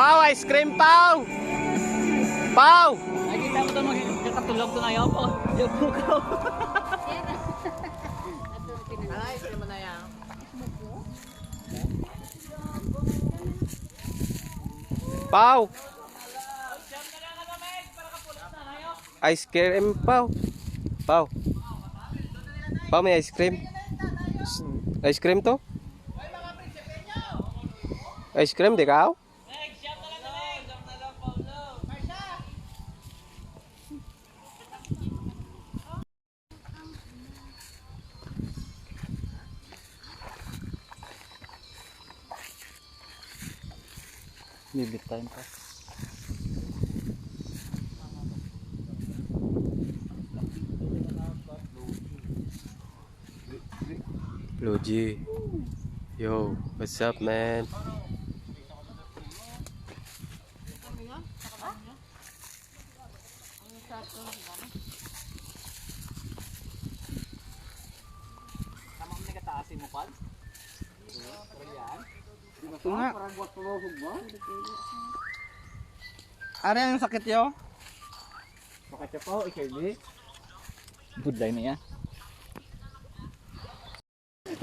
Pau, ice cream, Pau! Pau! Nakikita mo ito magkakatulog ito ngayon po. Yung bukaw. Ice cream mo na yan. Pau! Ice cream, Pau. Pau. Pau, may ice cream. Ice cream to? Ice cream, di ka? Bibit time pa. Luigi. Yo, what's up, man? Tama kami nagkataasin mo, Pal? Ito nga. Ano yung sakit yo? Sakit siya po, ikili. Good line niya.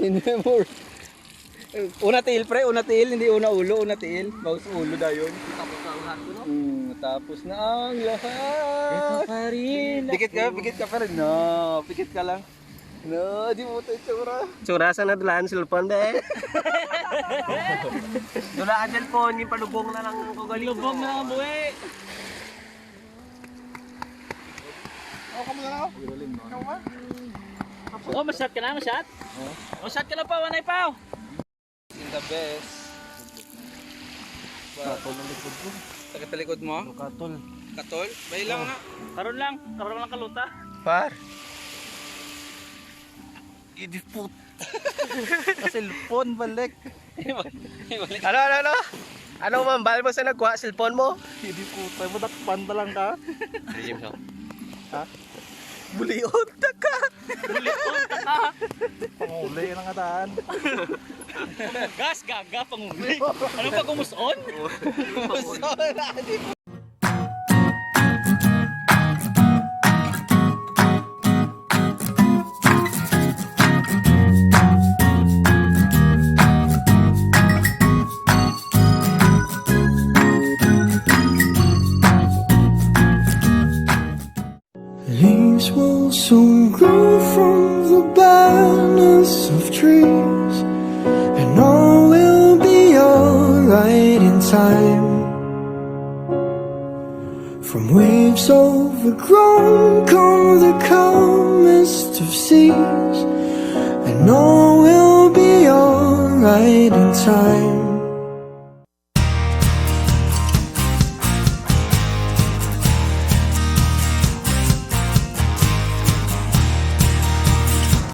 Hindi more. Una tiil pre, una tiil, hindi una ulo, una tiil. Bagus ulo da yun. Tapos na uhat ko, no? Tapos na ang lahat. Ito pa rin. Pikit ka pa rin. No, pikit ka lang. No, di mo ito itsura. Surasan na dulaan cellphone de. Dulaan cellphone, yung palubong na lang kugaling. Lubog na ang buwi. Ako mo na ako. Oh, masyat ka na, masyat? Masyat ka na pa, wanay pa. In the best. Katol ang likod ko. Sakit ang likod mo? Katol. Katol? Bahay lang na. Karon lang kaluta. Par. Idiput. Cellphone balik. Ano? Ano mambal mo sa nagkuha cellphone mo? Idiput. Ay mo dakpan ba lang ka? Ha? Buliot ka. Panguli ng kataan. Gas, gaga, panguli. Ano pa kumuson? Leaves will soon grow from the barrenness of trees, and all will be alright in time. From waves overgrown come the calmest of seas, and all will be alright in time.